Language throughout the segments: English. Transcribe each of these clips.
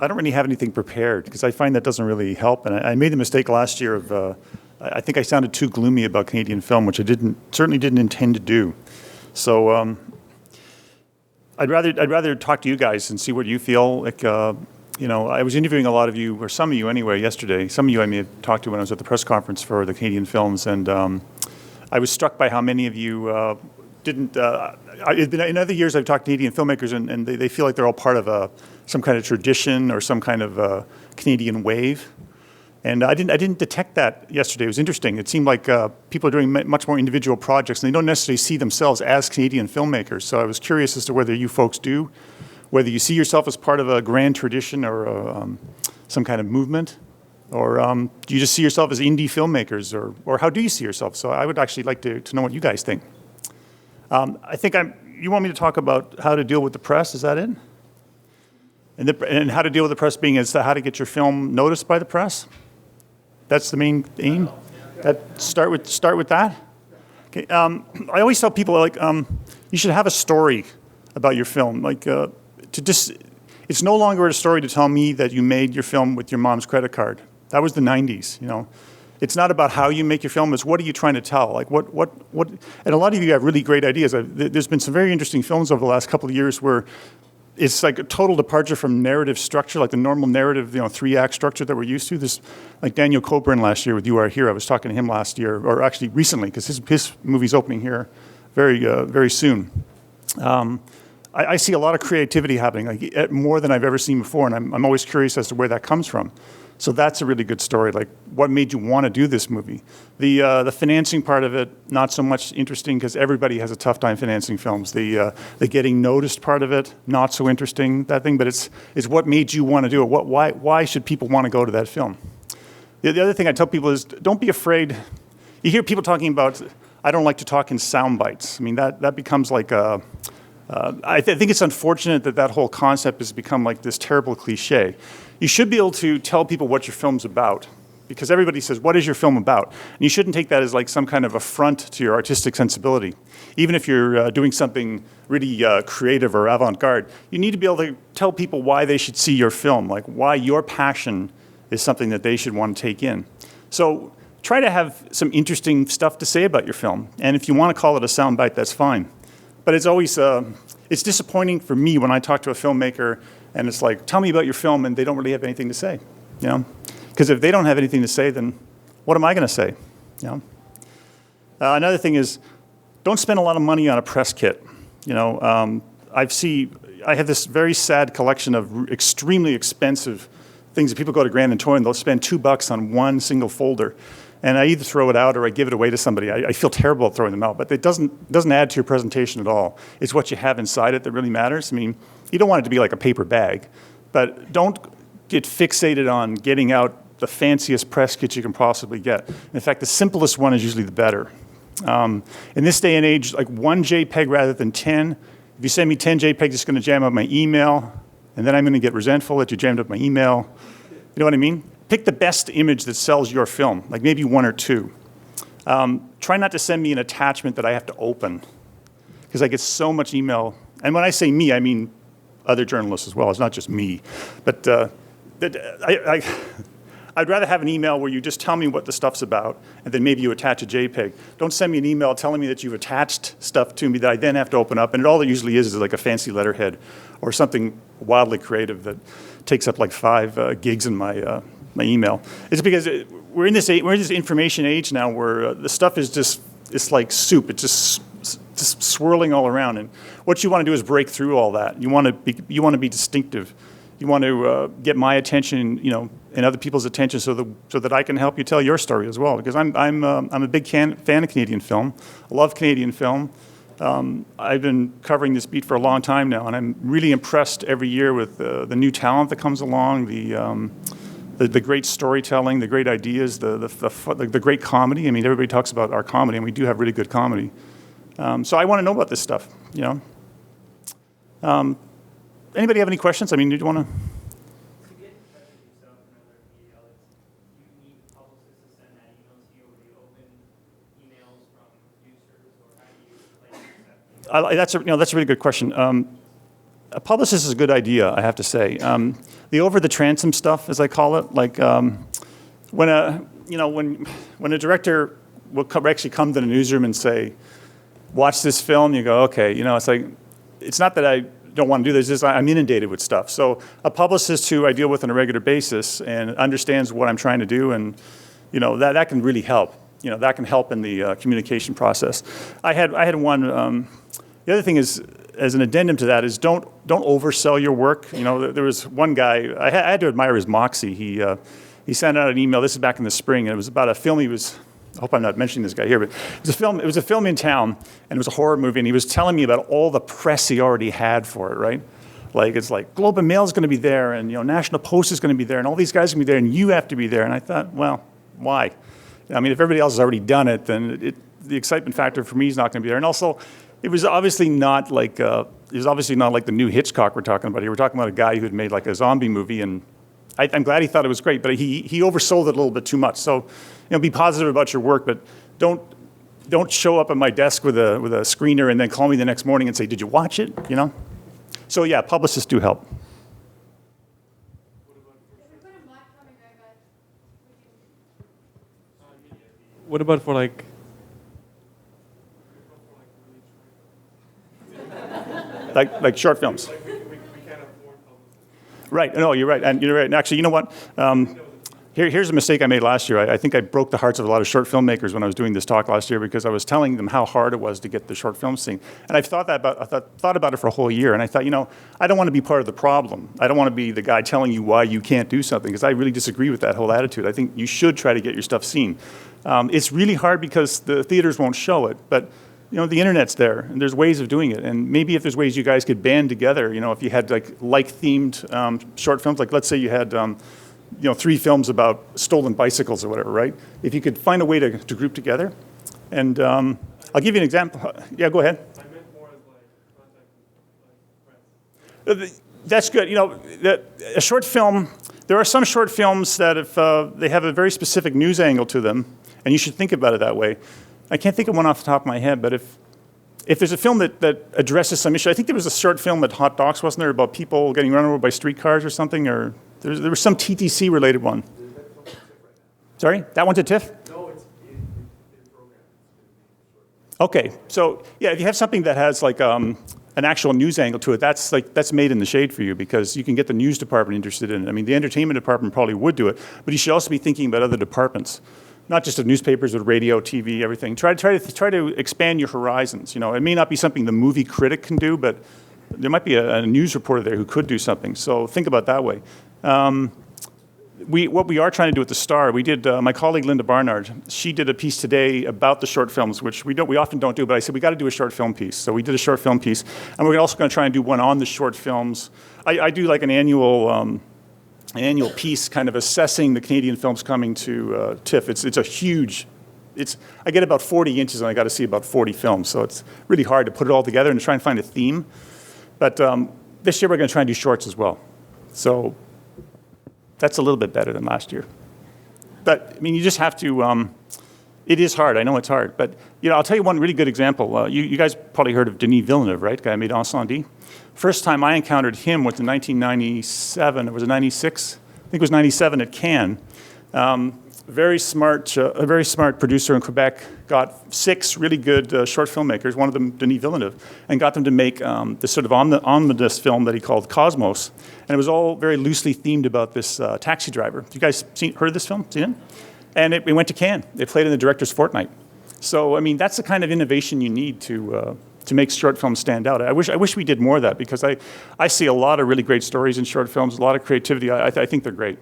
I don't really have anything prepared because I find that doesn't really help. And I made the mistake last year of, I think I sounded too gloomy about Canadian film, which I certainly didn't intend to do. So I'd rather talk to you guys and see what you feel. Like, I was interviewing a lot of you, or some of you anyway, yesterday. Some of you I may have talked to when I was at the press conference for the Canadian films, and I was struck by how many of you didn't. In other years, I've talked to Canadian filmmakers, and they feel like they're all part of some kind of tradition or some kind of Canadian wave. And I didn't detect that yesterday. It was interesting. It seemed like people are doing much more individual projects, and they don't necessarily see themselves as Canadian filmmakers. So I was curious as to whether you folks do, whether you see yourself as part of a grand tradition or some kind of movement, or do you just see yourself as indie filmmakers, or how do you see yourself? So I would actually like to know what you guys think. I think you want me to talk about how to deal with the press, is that it? And how to deal with the press being as to how to get your film noticed by the press? That's the main aim? Start with that? Okay. I always tell people, like, you should have a story about your film. Like, it's no longer a story to tell me that you made your film with your mom's credit card. That was the 90s, you know. It's not about how you make your film, it's what are you trying to tell? Like, what, and a lot of you have really great ideas. There's been some very interesting films over the last couple of years where it's like a total departure from narrative structure, like the normal narrative, 3-act structure that we're used to. This, like Daniel Coburn last year with You Are Here. I was talking to him last year, or actually recently, because his movie's opening here very soon. I see a lot of creativity happening, like more than I've ever seen before, and I'm always curious as to where that comes from. So that's a really good story. Like, what made you want to do this movie? The financing part of it, not so much interesting because everybody has a tough time financing films. The getting noticed part of it, not so interesting, that thing. But it's what made you want to do it. Why should people want to go to that film? The other thing I tell people is don't be afraid. You hear people talking about, I don't like to talk in sound bites. I mean, that becomes like I think it's unfortunate that whole concept has become like this terrible cliche. You should be able to tell people what your film's about, because everybody says, what is your film about? And you shouldn't take that as like some kind of affront to your artistic sensibility. Even if you're doing something really creative or avant-garde, you need to be able to tell people why they should see your film, like why your passion is something that they should want to take in. So try to have some interesting stuff to say about your film. And if you want to call it a soundbite, that's fine. But it's always, it's disappointing for me when I talk to a filmmaker and it's like, tell me about your film, and they don't really have anything to say, you know? Because if they don't have anything to say, then what am I going to say, you know? Another thing is, don't spend a lot of money on a press kit. You know, I have this very sad collection of extremely expensive things that people go to Grand & Toy and they'll spend $2 on one single folder. And I either throw it out or I give it away to somebody. I feel terrible at throwing them out, but it doesn't add to your presentation at all. It's what you have inside it that really matters. I mean, you don't want it to be like a paper bag, but don't get fixated on getting out the fanciest press kit you can possibly get. In fact, the simplest one is usually the better. In this day and age, like one JPEG rather than 10. If you send me 10 JPEGs, it's going to jam up my email, and then I'm going to get resentful that you jammed up my email. You know what I mean? Pick the best image that sells your film, like maybe one or two. Try not to send me an attachment that I have to open, because I get so much email. And when I say me, I mean other journalists as well. It's not just me. But I'd rather have an email where you just tell me what the stuff's about, and then maybe you attach a JPEG. Don't send me an email telling me that you've attached stuff to me that I then have to open up, and all it usually is like a fancy letterhead or something wildly creative that takes up like 5 gigs in my email. It's because we're in this information age now where the stuff is just, it's like soup. It's just swirling all around, and what you want to do is break through all that. You want to be distinctive. You want to get my attention, you know, and other people's attention, so that I can help you tell your story as well. Because I'm a big fan of Canadian film. I love Canadian film. I've been covering this beat for a long time now, and I'm really impressed every year with the new talent that comes along, the great storytelling, the great ideas, the great comedy. I mean, everybody talks about our comedy, and we do have really good comedy. So I want to know about this stuff, you know. Anybody have any questions? I mean, do you want to? To get in touch with yourself and other media outlets, do you need publicists to send that email to you, or do you open emails from producers, or how do you accept? That's a really good question. a publicist is a good idea, I have to say. The over the transom stuff, as I call it, like when a director will actually come to the newsroom and say, watch this film, you go, okay, it's like, it's not that I don't want to do this, it's just I'm inundated with stuff. So a publicist who I deal with on a regular basis and understands what I'm trying to do, and that can really help. That can help in the communication process. I had one. The other thing is, as an addendum to that, is don't oversell your work. There was one guy I had to admire his moxie. He sent out an email. This is back in the spring, and it was about a film he was. I hope I'm not mentioning this guy here, but it was a film in town, and it was a horror movie, and he was telling me about all the press he already had for it, right? Like, it's like, Globe and Mail is going to be there, and, National Post is going to be there, and all these guys are going to be there, and you have to be there. And I thought, well, why? I mean, if everybody else has already done it, then the excitement factor for me is not going to be there. And also, it was obviously not like the new Hitchcock we're talking about here. We're talking about a guy who had made like a zombie movie, and I'm glad he thought it was great, but he oversold it a little bit too much. So, be positive about your work, but don't show up at my desk with a screener and then call me the next morning and say, did you watch it? So yeah, publicists do help. What about for like? Like short films. We can't afford publicists. Right. No, you're right. And you're right. And actually, you know what? Here's a mistake I made last year. I think I broke the hearts of a lot of short filmmakers when I was doing this talk last year, because I was telling them how hard it was to get the short film scene. And I've thought about it for a whole year. And I thought, I don't want to be part of the problem. I don't want to be the guy telling you why you can't do something, because I really disagree with that whole attitude. I think you should try to get your stuff seen. It's really hard because the theaters won't show it, but the internet's there, and there's ways of doing it. And maybe if there's ways you guys could band together, if you had like themed short films, like let's say you had 3 films about stolen bicycles or whatever, right? If you could find a way to group together, and I'll give you an example. Yeah, go ahead. I meant more as like contact with friends. That's good. A short film. There are some short films that if they have a very specific news angle to them, and you should think about it that way. I can't think of one off the top of my head, but if there's a film that addresses some issue, I think there was a short film at Hot Docs, wasn't there, about people getting run over by streetcars or something, or there was some TTC related one. Sorry, that one's at TIFF? No, it's in program. Okay, so yeah, if you have something that has like an actual news angle to it, that's made in the shade for you, because you can get the news department interested in it. I mean, the entertainment department probably would do it, but you should also be thinking about other departments. Not just the newspapers, but radio, TV, everything. Try to expand your horizons. It may not be something the movie critic can do, but there might be a news reporter there who could do something. So think about that way. What we are trying to do at the Star, we did. My colleague Linda Barnard, she did a piece today about the short films, which we often don't do. But I said we got to do a short film piece, so we did a short film piece, and we're also going to try and do one on the short films. I do like an annual piece kind of assessing the Canadian films coming to TIFF. It's a huge, I get about 40 inches and I got to see about 40 films, so it's really hard to put it all together and try and find a theme. But this year we're going to try and do shorts as well. So that's a little bit better than last year. But I mean, you just have to, it is hard, I know it's hard, but I'll tell you one really good example. You guys probably heard of Denis Villeneuve, right? Guy who made Incendie. First time I encountered him was in 1997, or was it 96? I think it was 97 at Cannes. A very smart producer in Quebec got 6 really good short filmmakers, one of them Denis Villeneuve, and got them to make this sort of omnibus film that he called Cosmos. And it was all very loosely themed about this taxi driver. Have you guys heard of this film? Seen it? And it went to Cannes. It played in the director's fortnight. So, I mean, that's the kind of innovation you need to make short films stand out. I wish we did more of that, because I see a lot of really great stories in short films, a lot of creativity. I think they're great.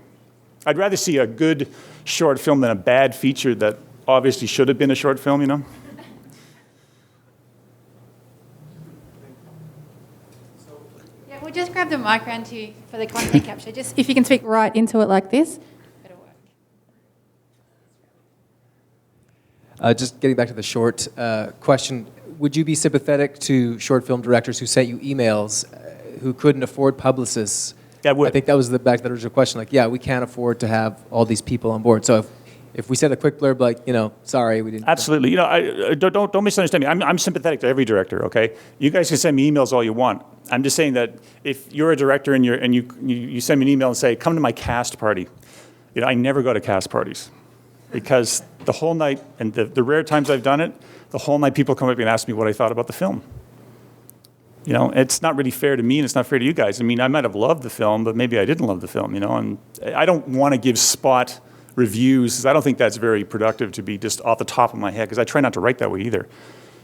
I'd rather see a good short film than a bad feature that obviously should have been a short film, Yeah, we'll just grab the mic around to you for the content capture. Just if you can speak right into it like this, it'll work. Just getting back to the short question, would you be sympathetic to short film directors who sent you emails who couldn't afford publicists? Yeah, I would. I think that was the back of the original question. Like, yeah, we can't afford to have all these people on board. So if we said a quick blurb like, sorry, we didn't. Absolutely. Don't misunderstand me. I'm sympathetic to every director, okay? You guys can send me emails all you want. I'm just saying that if you're a director and you send me an email and say, come to my cast party, I never go to cast parties because the whole night, and the rare times I've done it, the whole night people come up and ask me what I thought about the film. It's not really fair to me and it's not fair to you guys. I mean, I might have loved the film, but maybe I didn't love the film, and I don't want to give spot reviews, because I don't think that's very productive to be just off the top of my head, because I try not to write that way either.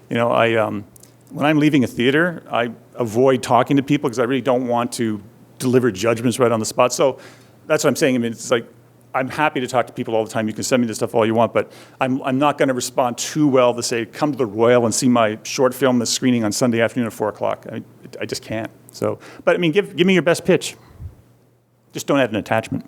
When I'm leaving a theater, I avoid talking to people because I really don't want to deliver judgments right on the spot. So that's what I'm saying. I mean, it's like, I'm happy to talk to people all the time. You can send me this stuff all you want, but I'm not going to respond too well to say, come to the Royal and see my short film that's screening on Sunday afternoon at 4 o'clock. I just can't. So, but I mean, give me your best pitch. Just don't add an attachment.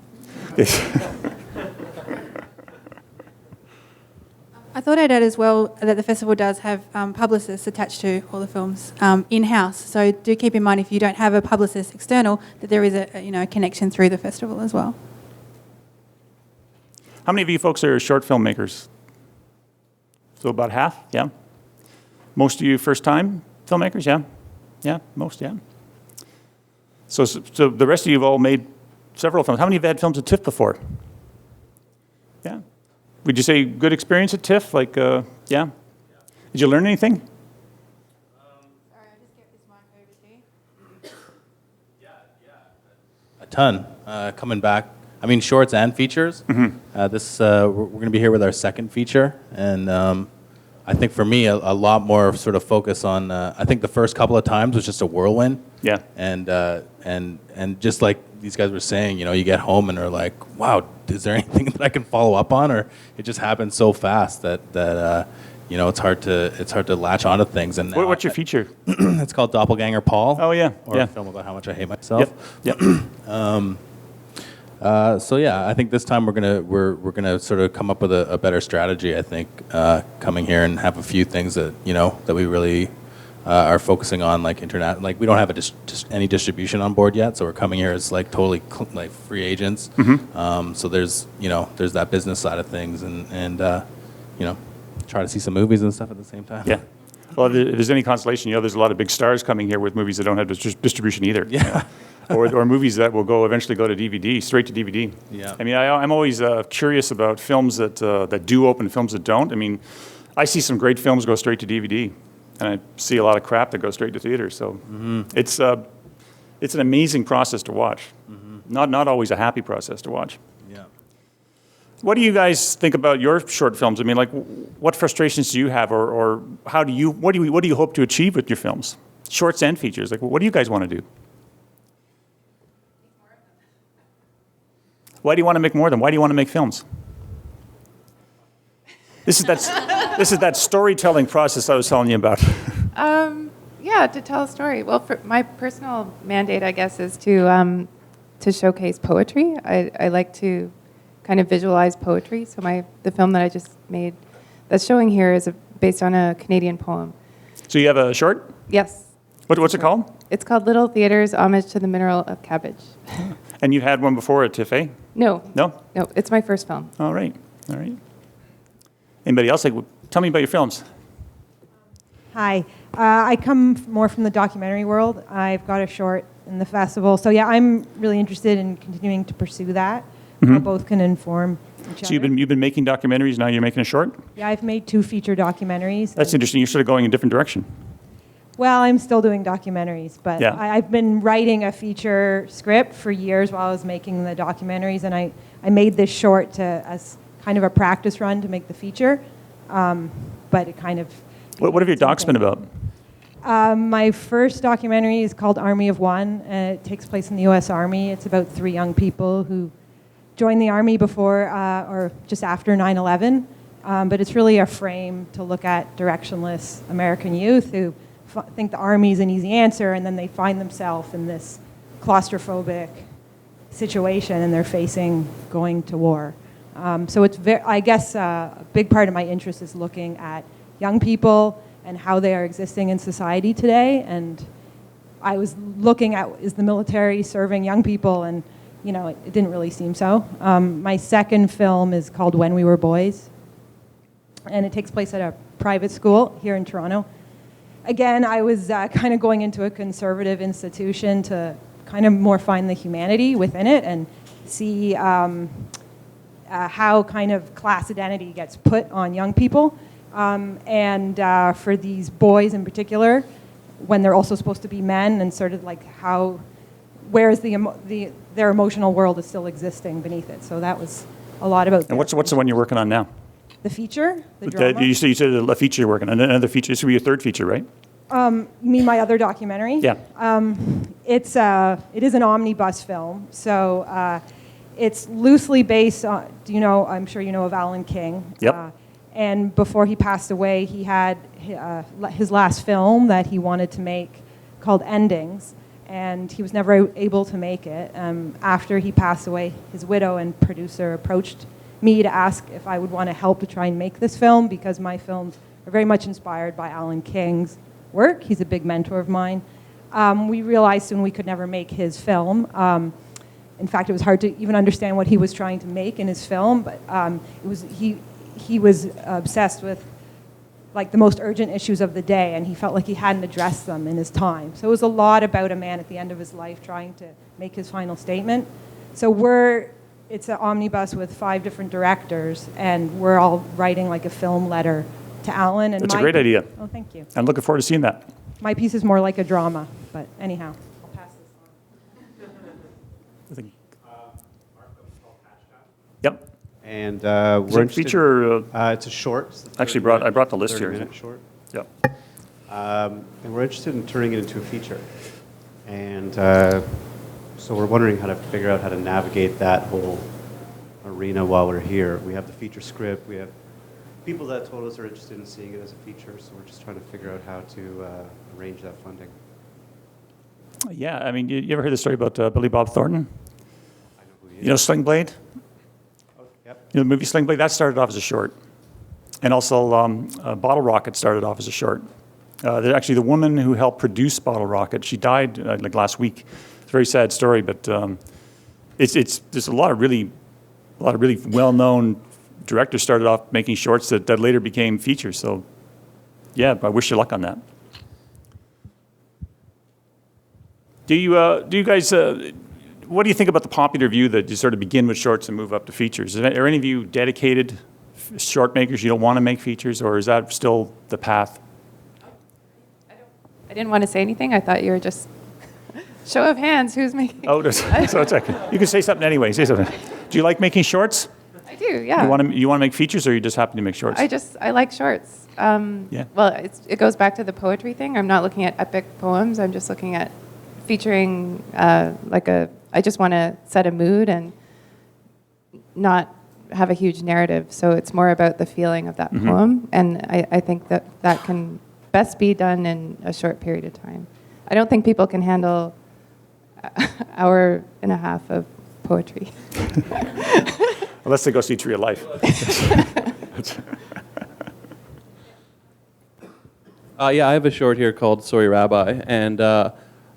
I thought I'd add as well that the festival does have publicists attached to all the films in-house. So do keep in mind, if you don't have a publicist external, that there is a connection through the festival as well. How many of you folks are short filmmakers? So about half, yeah? Most of you first-time filmmakers, yeah? Yeah, most, yeah. So the rest of you have all made several films. How many of you have had films at TIFF before? Yeah. Would you say good experience at TIFF? Like, yeah? Did you learn anything? Sorry, I'll just get this mic over to you. A ton. Coming back, I mean, shorts and features. Mm-hmm. We're going to be here with our second feature, and I think for me, a lot more sort of focus on. I think the first couple of times was just a whirlwind. Yeah. And just like these guys were saying, you get home and are like, wow, is there anything that I can follow up on? Or it just happens so fast that it's hard to latch onto things. And now What's your feature? It's called Doppelganger Paul. Oh, yeah. Or Yeah. a film about how much I hate myself. Yep. So yeah, I think this time we're gonna sort of come up with a better strategy. I think coming here and have a few things that that we really are focusing on, like internet. Like we don't have any distribution on board yet, so we're coming here as like totally like free agents. Mm-hmm. So there's that business side of things, and try to see some movies and stuff at the same time. Yeah. Well, if there's any consolation, there's a lot of big stars coming here with movies that don't have distribution either. Yeah. Or movies that will eventually go to DVD, straight to DVD. Yeah. I mean, I'm always curious about films that do open, films that don't. I mean, I see some great films go straight to DVD, and I see a lot of crap that goes straight to theater. So it's an amazing process to watch. Not always a happy process to watch. Yeah. What do you guys think about your short films? I mean, like, what frustrations do you have, or what do you hope to achieve with your films, shorts and features? Like, what do you guys want to do? Why do you want to make more of them? Why do you want to make films? This is that storytelling process I was telling you about. Yeah, to tell a story. Well, for my personal mandate, I guess, is to showcase poetry. I like to kind of visualize poetry. So the film that I just made, that's showing here, is based on a Canadian poem. So you have a short? Yes. What's it called? It's called Little Theater's Homage to the Mineral of Cabbage. And you had one before at TIFF, eh? No. No? No, it's my first film. All right. Anybody else? Tell me about your films. Hi. I come more from the documentary world. I've got a short in the festival. So yeah, I'm really interested in continuing to pursue that. Both can inform each other. So you've been making documentaries, now you're making a short? Yeah, I've made 2 feature documentaries. That's interesting. You're sort of going in a different direction. Well, I'm still doing documentaries, but Yeah. I've been writing a feature script for years while I was making the documentaries, and I made this short as kind of a practice run to make the feature, but it kind of... What have your docs been about? My first documentary is called Army of One. It takes place in the U.S. Army. It's about 3 young people who joined the Army before or just after 9/11, but it's really a frame to look at directionless American youth who think the Army is an easy answer, and then they find themselves in this claustrophobic situation, and they're facing going to war. So it's I guess a big part of my interest is looking at young people and how they are existing in society today. And I was looking at, is the military serving young people, and it didn't really seem so. My second film is called When We Were Boys, and it takes place at a private school here in Toronto. Again, I was kind of going into a conservative institution to kind of more find the humanity within it and see how kind of class identity gets put on young people. And for these boys in particular, when they're also supposed to be men, and sort of like where's their emotional world is still existing beneath it. So that was a lot about. And what's the one you're working on now? The feature, the drama. You said a feature you're working on. Another feature. This will be your third feature, right? You mean my other documentary? Yeah. It is an omnibus film, so it's loosely based on. I'm sure you know of Alan King. Yep. And before he passed away, he had his last film that he wanted to make called Endings, and he was never able to make it. After he passed away, his widow and producer approached me to ask if I would want to help to try and make this film, because my films are very much inspired by Alan King's work. He's a big mentor of mine. We realized soon we could never make his film. In fact, it was hard to even understand what he was trying to make in his film, but he was obsessed with like the most urgent issues of the day, and he felt like he hadn't addressed them in his time. So it was a lot about a man at the end of his life trying to make his final statement. So it's an omnibus with 5 different directors, and we're all writing like a film letter to Alan. And That's a great idea. Oh, thank you. I'm looking forward to seeing that. My piece is more like a drama, but anyhow, I'll pass this on. I think. Yep. Yep. And Is we're it a interested. feature? It's a short. It's the Actually, 30 I brought the list here. 30-minute short. Yep. And we're interested in turning it into a feature. And so we're wondering how to figure out how to navigate that whole arena while we're here. We have the feature script. We have people that told us are interested in seeing it as a feature. So we're just trying to figure out how to arrange that funding. Yeah, I mean, you ever heard the story about Billy Bob Thornton? I know who he is. You know Sling Blade? Oh, yep. You know the movie Sling Blade? That started off as a short. And also Bottle Rocket started off as a short. Actually, the woman who helped produce Bottle Rocket, she died like last week. It's a very sad story, but there's a lot of really well-known directors started off making shorts that later became features. So, yeah, I wish you luck on that. Do you guys? What do you think about the popular view that you sort of begin with shorts and move up to features? Are any of you dedicated short makers? You don't want to make features, or is that still the path? I didn't want to say anything. I thought you were just show of hands. Who's making? Oh, so it's okay. You can say something anyway. Say something. Do you like making shorts? I do. Yeah. You want to make features, or you just happen to make shorts? I like shorts. Yeah. Well, it goes back to the poetry thing. I'm not looking at epic poems. I'm just looking at featuring I just want to set a mood and not have a huge narrative. So it's more about the feeling of that poem. And I think that can best be done in a short period of time. I don't think people can handle an hour and a half of poetry. Unless they go see Tree of Life. Yeah, I have a short here called Sorry Rabbi, and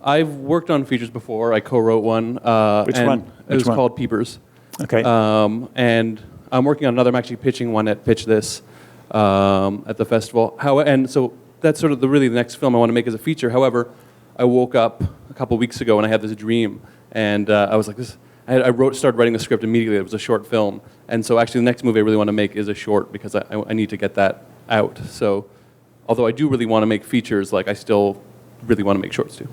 I've worked on features before. I co-wrote one. Which one? It was Which one? called Peepers. Okay. And I'm working on another. I'm actually pitching one at Pitch This at the festival. And so that's sort of the next film I want to make as a feature. However, I woke up a couple weeks ago and I had this dream, and I was like, started writing the script immediately. It was a short film, and so actually the next movie I really want to make is a short because I need to get that out. So, although I do really want to make features, I still really want to make shorts too.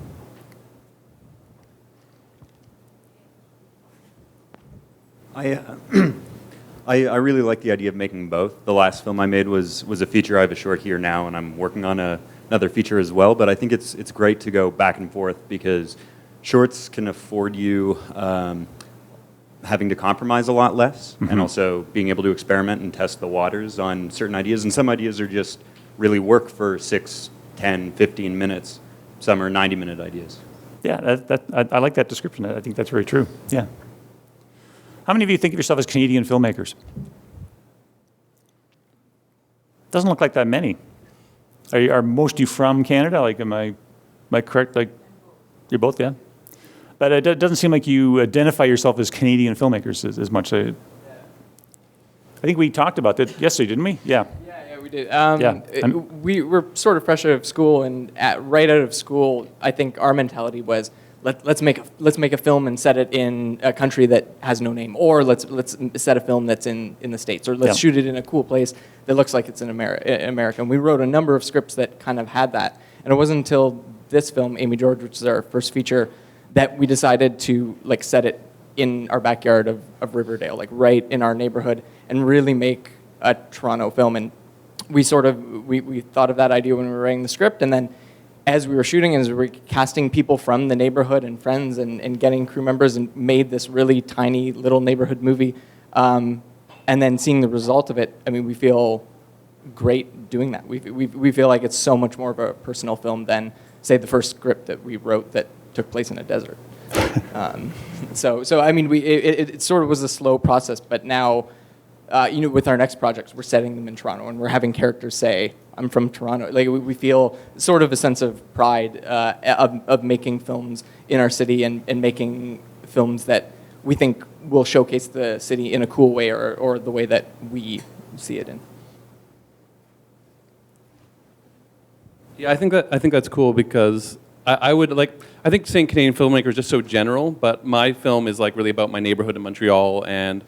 I really like the idea of making both. The last film I made was a feature. I have a short here now, and I'm working on another feature as well. But I think it's great to go back and forth because shorts can afford you having to compromise a lot less, and also being able to experiment and test the waters on certain ideas. And some ideas are just really work for 6, 10, 15 minutes. Some are 90-minute ideas. Yeah, I like that description. I think that's very true. Yeah. How many of you think of yourself as Canadian filmmakers? Doesn't look like that many. Are most of you from Canada? Am I correct? You're both, yeah? But it doesn't seem like you identify yourself as Canadian filmmakers as much. I think we talked about that yesterday, didn't we? Yeah. Yeah, we did. Yeah. We're sort of fresh out of school, and right out of school, I think our mentality was let's make a film and set it in a country that has no name, or let's set a film that's in the States, or let's shoot it in a cool place that looks like it's in America. And we wrote a number of scripts that kind of had that, and it wasn't until this film, Amy George, which is our first feature, that we decided to like set it in our backyard of Riverdale, like right in our neighborhood, and really make a Toronto film. And we thought of that idea when we were writing the script, and then as we were shooting, as we were casting people from the neighborhood and friends and getting crew members, and made this really tiny little neighborhood movie, and then seeing the result of it, I mean, we feel great doing that. We feel like it's so much more of a personal film than, say, the first script that we wrote that took place in a desert. So I mean, it sort of was a slow process, but now, with our next projects, we're setting them in Toronto, and we're having characters say, "I'm from Toronto." Like we feel sort of a sense of pride of making films in our city and making films that we think will showcase the city in a cool way, or the way that we see it in. Yeah, I think that's cool because I think saying Canadian filmmaker is just so general, but my film is like really about my neighborhood in Montreal, and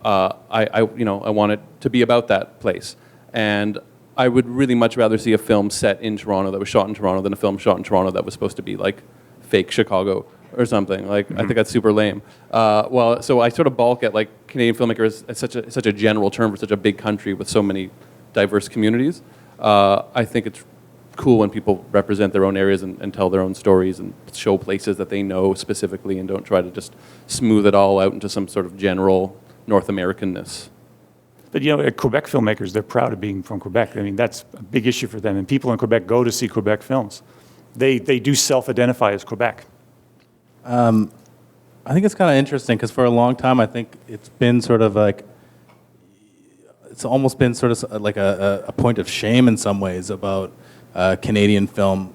I want it to be about that place. And I would really much rather see a film set in Toronto that was shot in Toronto than a film shot in Toronto that was supposed to be like fake Chicago or something. Like, I think that's super lame. So I sort of balk at like Canadian filmmaker as such a general term for such a big country with so many diverse communities. I think it's cool when people represent their own areas and tell their own stories and show places that they know specifically and don't try to just smooth it all out into some sort of general North Americanness. But Quebec filmmakers, they're proud of being from Quebec. I mean, that's a big issue for them. And people in Quebec go to see Quebec films. They do self-identify as Quebec. I think it's kind of interesting because for a long time, I think it's been sort of like, it's almost been sort of like a point of shame in some ways about Canadian film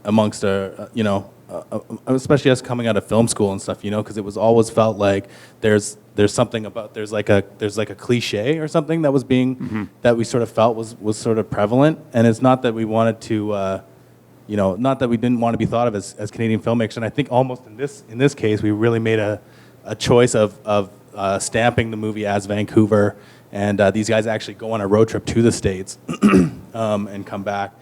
amongst especially us coming out of film school and stuff, because it was always felt like there's something about there's like a cliche or something that was being that we sort of felt was sort of prevalent, and it's not that we wanted to not that we didn't want to be thought of as Canadian filmmakers. And I think almost in this case we really made a choice of stamping the movie as Vancouver, and these guys actually go on a road trip to the States and come back.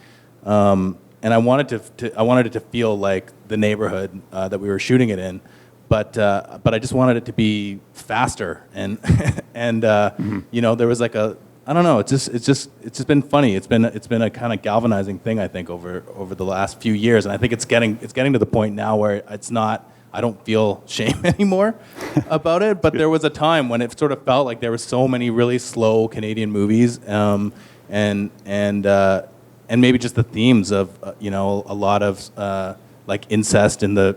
And I wanted it to feel like the neighborhood that we were shooting it in, but I just wanted it to be faster, and there was like I don't know, it's just been funny. It's been a kind of galvanizing thing, I think, over the last few years, and I think it's getting to the point now where I don't feel shame anymore about it. But there was a time when it sort of felt like there were so many really slow Canadian movies, and maybe just the themes of a lot of like incest in the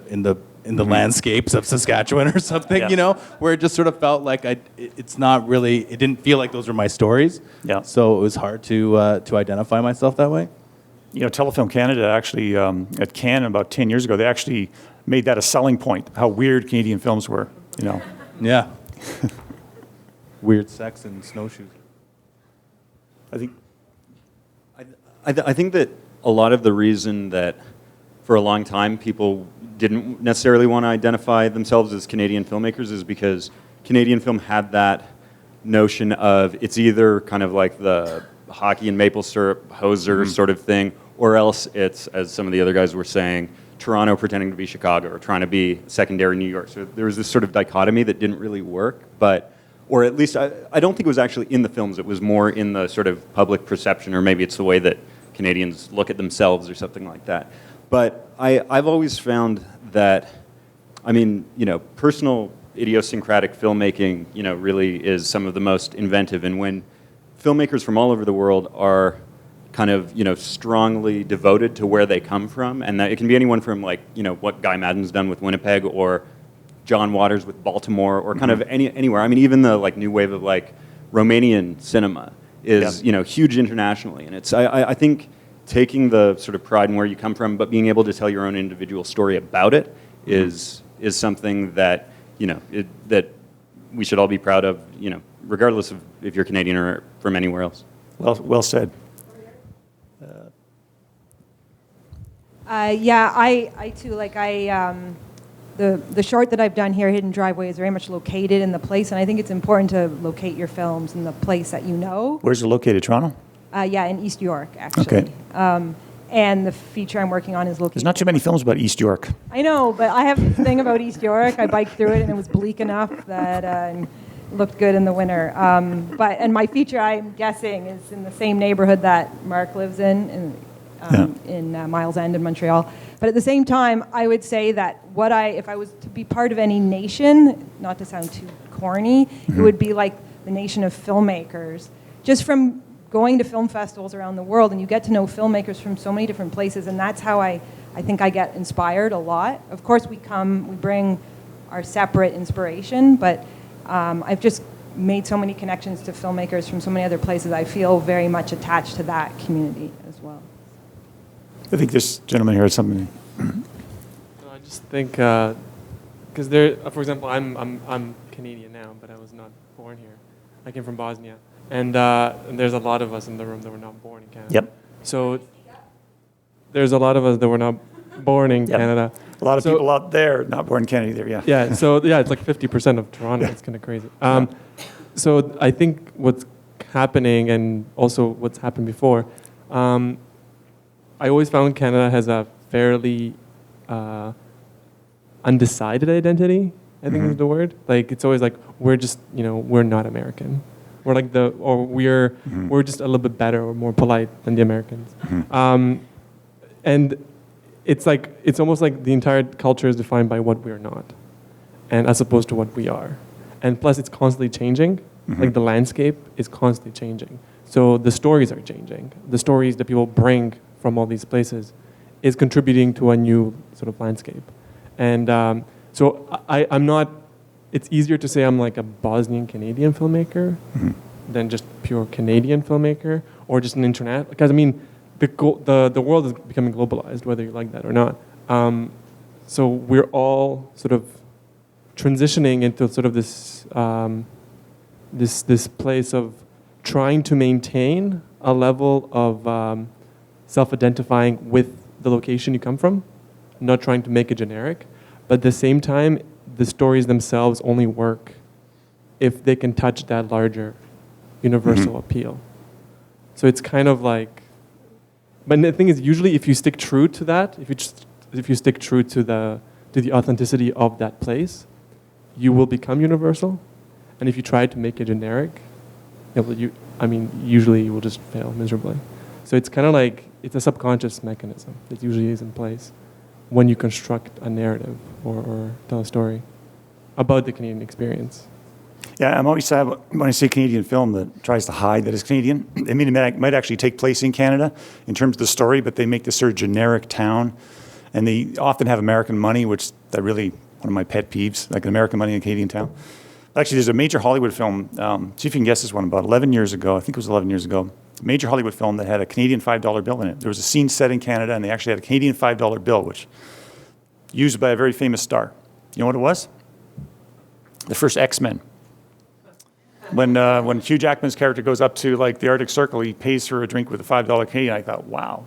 landscapes of Saskatchewan or something, where it just sort of felt like it's not really, it didn't feel like those were my stories. Yeah. So it was hard to identify myself that way. Telefilm Canada actually at Cannes about 10 years ago, they actually made that a selling point, how weird Canadian films were. Yeah. Weird sex and snowshoes. I think that a lot of the reason that for a long time people didn't necessarily want to identify themselves as Canadian filmmakers is because Canadian film had that notion of it's either kind of like the hockey and maple syrup hoser sort of thing, or else it's, as some of the other guys were saying, Toronto pretending to be Chicago or trying to be secondary New York. So there was this sort of dichotomy that didn't really work, or at least I don't think it was actually in the films. It was more in the sort of public perception, or maybe it's the way that Canadians look at themselves or something like that. But I've always found that, personal idiosyncratic filmmaking, really is some of the most inventive. And when filmmakers from all over the world are kind of, strongly devoted to where they come from, and that it can be anyone from like, what Guy Madden's done with Winnipeg, or John Waters with Baltimore, or kind of anywhere. Even the like new wave of like Romanian cinema is huge internationally, and it's I think taking the sort of pride in where you come from, but being able to tell your own individual story about it is is something that, that we should all be proud of, regardless of if you're Canadian or from anywhere else. Well said. Yeah, I too, the short that I've done here, Hidden Driveway, is very much located in the place, and I think it's important to locate your films in the place that you know. Where's it located? Toronto? Yeah, in East York, actually. Okay. And the feature I'm working on is located. There's not too many films about East York. I know, but I have this thing about East York. I biked through it, and it was bleak enough that it looked good in the winter. And my feature, I'm guessing, is in the same neighborhood that Mark lives in Miles End in Montreal. But at the same time, I would say that if I was to be part of any nation, not to sound too corny, it would be like the nation of filmmakers. Just from going to film festivals around the world, and you get to know filmmakers from so many different places, and that's how I think I get inspired a lot. Of course, we bring our separate inspiration, but I've just made so many connections to filmmakers from so many other places. I feel very much attached to that community as well. I think this gentleman here had something. I just think, because there, for example, I'm Canadian now, but I was not born here. I came from Bosnia. And there's a lot of us in the room that were not born in Canada. Yep. So there's a lot of us that were not born in Canada. A lot of people out there not born in Canada either, yeah. Yeah, so it's like 50% of Toronto. It's kind of crazy. So I think what's happening, and also what's happened before, I always found Canada has a fairly undecided identity, I think is the word. Like, it's always like, we're just, we're not American. We're like we're just a little bit better or more polite than the Americans. And it's almost like the entire culture is defined by what we're not, and as opposed to what we are. And plus, it's constantly changing. Like, the landscape is constantly changing. So the stories are changing. The stories that people bring from all these places is contributing to a new sort of landscape. And so I'm not. It's easier to say I'm like a Bosnian Canadian filmmaker than just pure Canadian filmmaker, or just an internet. Because I mean, the world is becoming globalized, whether you like that or not. So we're all sort of transitioning into sort of this this place of trying to maintain a level of self-identifying with the location you come from, not trying to make it generic, but at the same time, the stories themselves only work if they can touch that larger universal appeal. So it's kind of like, but the thing is, usually if you stick true to that, if you stick true to the authenticity of that place, you will become universal. And if you try to make it generic, usually you will just fail miserably. So it's kind of like, it's a subconscious mechanism that usually is in place when you construct a narrative or tell a story about the Canadian experience. Yeah, I'm always sad when I see Canadian film that tries to hide that it's Canadian. I mean, it might actually take place in Canada in terms of the story, but they make this sort of generic town, and they often have American money, which that really one of my pet peeves, like American money in a Canadian town. Actually, there's a major Hollywood film, see if you can guess this one, about 11 years ago, I think it was 11 years ago, a major Hollywood film that had a Canadian $5 bill in it. There was a scene set in Canada, and they actually had a Canadian $5 bill, which used by a very famous star. You know what it was? The first X-Men. When Hugh Jackman's character goes up to like the Arctic Circle, he pays for a drink with a $5 Canadian. I thought, wow,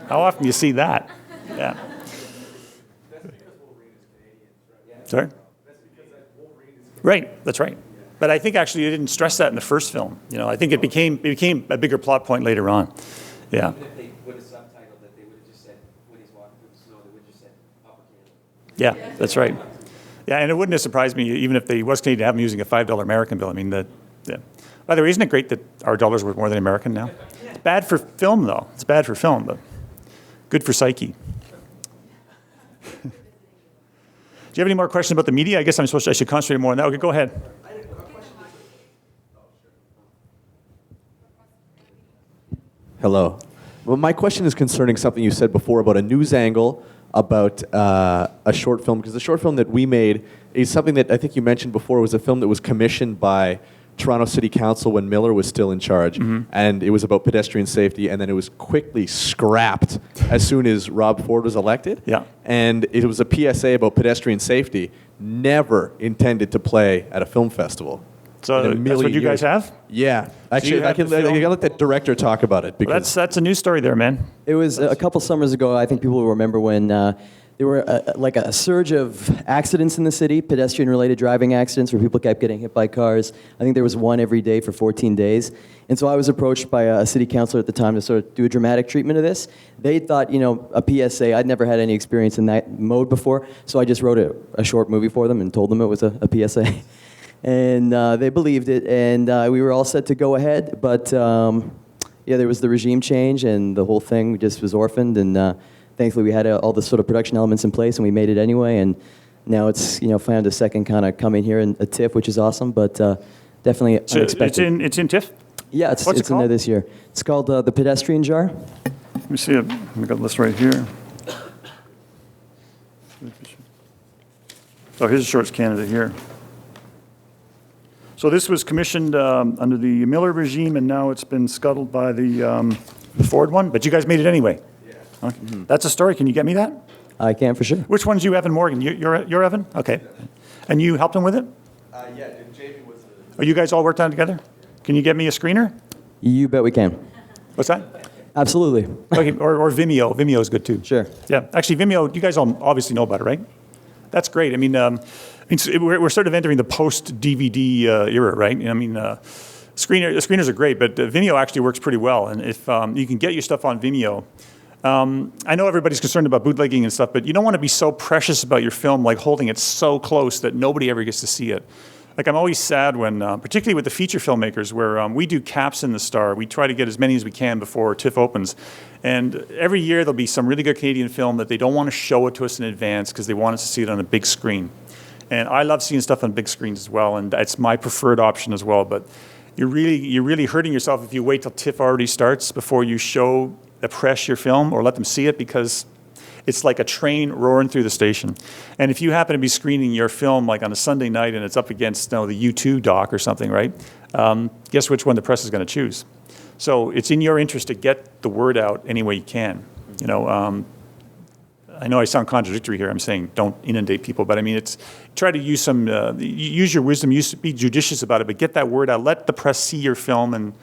how often do you see that? Yeah. Sorry? Right, that's right. But I think actually they didn't stress that in the first film. I think it became a bigger plot point later on. Yeah. Even if they would have subtitled that, they would have just said, when he's walking through the snow, they would have just said, Upper Canada. Yeah, that's right. Yeah, and it wouldn't have surprised me, even if they was Canadian, to have them using a $5 American bill. I mean, yeah. By the way, isn't it great that our dollar's worth more than American now? It's bad for film, though. It's bad for film, but good for psyche. Do you have any more questions about the media? I guess I should concentrate more on that. Okay, go ahead. Hello. Well, my question is concerning something you said before about a news angle about a short film, because the short film that we made is something that I think you mentioned before was a film that was commissioned by Toronto City Council when Miller was still in charge, and it was about pedestrian safety, and then it was quickly scrapped as soon as Rob Ford was elected. Yeah. And it was a PSA about pedestrian safety, never intended to play at a film festival. So in a that's what million you guys years. have? Yeah. you Actually, I have can the film? let the director talk about it. Well, Because that's a news story there, man. It was a couple summers ago. I think people will remember when there were like a surge of accidents in the city, pedestrian-related driving accidents, where people kept getting hit by cars. I think there was one every day for 14 days. And so I was approached by a city councilor at the time to sort of do a dramatic treatment of this. They thought, a PSA. I'd never had any experience in that mode before, so I just wrote a short movie for them and told them it was a PSA. And they believed it, and we were all set to go ahead. But yeah, there was the regime change, and the whole thing just was orphaned. And thankfully, we had all the sort of production elements in place, and we made it anyway. And now it's found a second kind of coming here in a TIFF, which is awesome, but definitely So unexpected. it's in TIFF? Yeah, it's What's it in there called? this year. It's called The Pedestrian Jar. Let me see it. I got this right here. Oh, here's a Shorts Canada here. So this was commissioned under the Miller regime, and now it's been scuttled by the Ford one, but you guys made it anyway. Yeah. Okay. That's a story. Can you get me that? I can for sure. Which one's you, Evan Morgan? You're Evan? Okay. And you helped him with it? yeah, Jamie was. Oh, you guys all worked on it together? Can you get me a screener? You bet we can. What's that? Absolutely. Okay, or Vimeo. Vimeo is good too. Sure. Yeah, actually, Vimeo. You guys all obviously know about it, right? That's great. I mean, we're sort of entering the post-DVD era, right? I mean, screeners are great, but Vimeo actually works pretty well. And if you can get your stuff on Vimeo, I know everybody's concerned about bootlegging and stuff, but you don't want to be so precious about your film, like holding it so close that nobody ever gets to see it. Like, I'm always sad when, particularly with the feature filmmakers, where we do caps in the Star. We try to get as many as we can before TIFF opens. And every year there'll be some really good Canadian film that they don't want to show it to us in advance because they want us to see it on a big screen. And I love seeing stuff on big screens as well, and that's my preferred option as well. But you're really hurting yourself if you wait till TIFF already starts before you show the press your film or let them see it, because it's like a train roaring through the station. And if you happen to be screening your film like on a Sunday night and it's up against the U2 doc or something, right? Guess which one the press is going to choose. So it's in your interest to get the word out any way you can. I know I sound contradictory here. I'm saying don't inundate people, but I mean, try to use use your wisdom, be judicious about it, but get that word out. Let the press see your film, and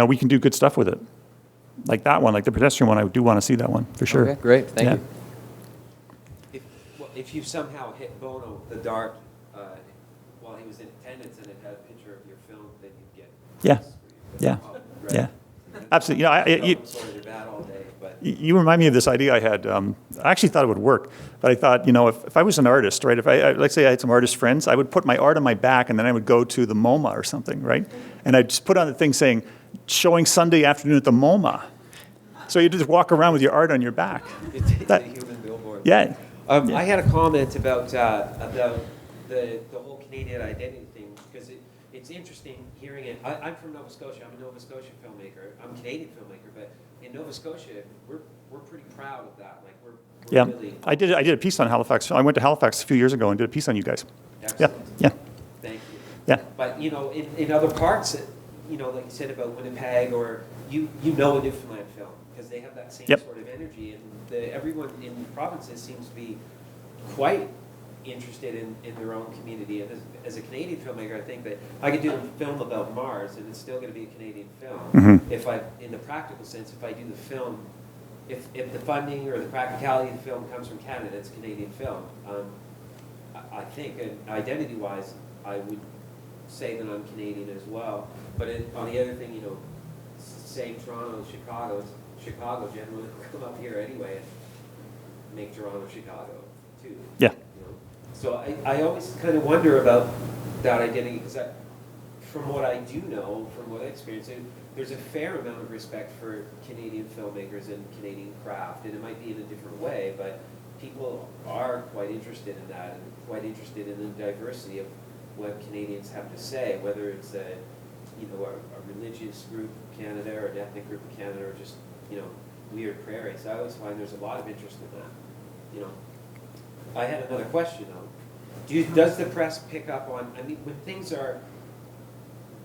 we can do good stuff with it. Like that one, like the pedestrian one, I do want to see that one for sure. Okay, great, thank you. If you somehow hit Bono the dart while he was in attendance and it had a picture of your film, then you'd get Yeah. right? Yeah. Absolutely. I'm sorry to bat all day, but You remind me of this idea I had. I actually thought it would work, but I thought, if I was an artist, right? If let's say I had some artist friends, I would put my art on my back, and then I would go to the MoMA or something, right? And I'd just put on the thing saying, showing Sunday afternoon at the MoMA. So you just walk around with your art on your back. it's a human billboard. Yeah. I had a comment about the whole Canadian identity thing, because it's interesting hearing it. I'm from Nova Scotia. I'm a Nova Scotia filmmaker. I'm a Canadian filmmaker, but in Nova Scotia, we're pretty proud of that. Like we're Yeah. really. I did a piece on Halifax. I went to Halifax a few years ago and did a piece on you guys. Excellent. Yeah. Thank you. Yeah. But in other parts, like you said about Winnipeg, or you know a Newfoundland film because they have that same Yep. sort of energy, and everyone in the provinces seems to be quite interested in their own community. And as a Canadian filmmaker, I think that I could do a film about Mars, and it's still going to be a Canadian film. Mhm. If in the practical sense, if I do the film, if the funding or the practicality of the film comes from Canada, it's a Canadian film. I think, and identity-wise, I would say that I'm Canadian as well. But on the other thing, say Toronto, Chicago generally come up here anyway and make Toronto, Chicago too. Yeah. So I always kind of wonder about that identity, because from what I do know, from what I experience, there's a fair amount of respect for Canadian filmmakers and Canadian craft, and it might be in a different way, but people are quite interested in that and quite interested in the diversity of what Canadians have to say, whether it's a religious group of Canada or an ethnic group of Canada, or just weird prairie. So I always find there's a lot of interest in that. I had another question though. Does the press pick up on? I mean, when things are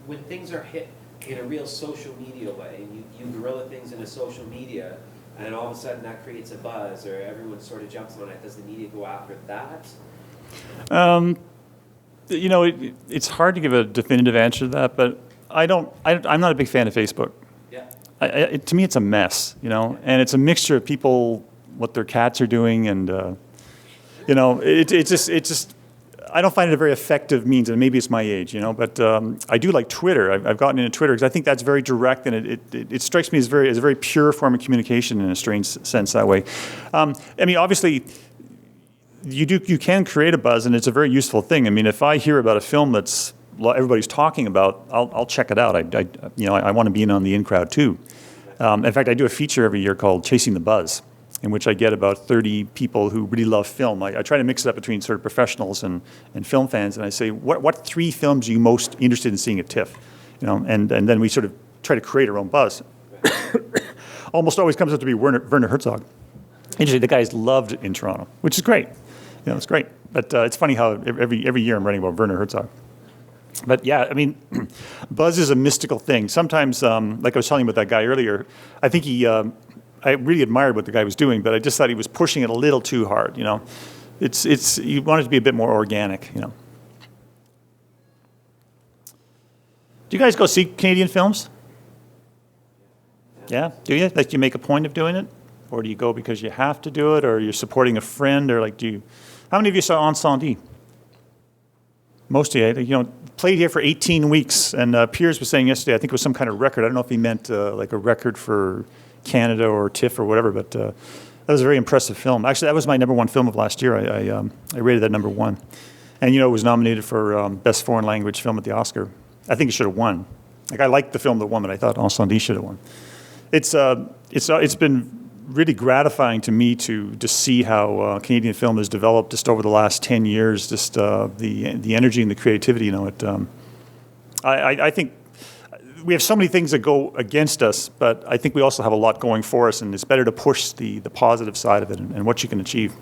when things are hit in a real social media way, and you guerrilla things into social media, and all of a sudden that creates a buzz, or everyone sort of jumps on it, does the media go after that? You know, it's hard to give a definitive answer to that, but I'm not a big fan of Facebook. Yeah. To me, it's a mess, you know, and it's a mixture of people, what their cats are doing, and you know, it just I don't find it a very effective means, and maybe it's my age, you know, but I do like Twitter. I've gotten into Twitter because I think that's very direct, and it strikes me as a very pure form of communication in a strange sense that way. I mean, obviously, you can create a buzz, and it's a very useful thing. I mean, if I hear about a film that's everybody's talking about, I'll check it out. I want to be in on the in crowd too. In fact, I do a feature every year called Chasing the Buzz, in which I get about 30 people who really love film. I try to mix it up between sort of professionals and film fans, and I say, what 3 films are you most interested in seeing at TIFF? You know, and then we sort of try to create our own buzz. Almost always comes up to be Werner Herzog. Interesting, the guy's loved in Toronto, which is great. You know, it's great. But it's funny how every year I'm writing about Werner Herzog. But yeah, I mean, buzz is a mystical thing. Sometimes, like I was telling you about that guy earlier, I think I really admired what the guy was doing, but I just thought he was pushing it a little too hard, you know. You want it to be a bit more organic, you know. Do you guys go see Canadian films? Yeah, do you? Like, do you make a point of doing it? Or do you go because you have to do it, or you're supporting a friend, or like, how many of you saw Incendie? Most of you, you know, played here for 18 weeks, and Piers was saying yesterday, I think it was some kind of record. I don't know if he meant like a record for Canada or TIFF or whatever, but that was a very impressive film. Actually, that was my #1 film of last year. I rated that #1. And, you know, it was nominated for Best Foreign Language Film at the Oscar. I think it should have won. Like, I liked the film that won, but I thought Incendie should have won. It's been really gratifying to me to see how Canadian film has developed just over the last 10 years, just the energy and the creativity, you know. I think we have so many things that go against us, but I think we also have a lot going for us, and it's better to push the positive side of it and what you can achieve.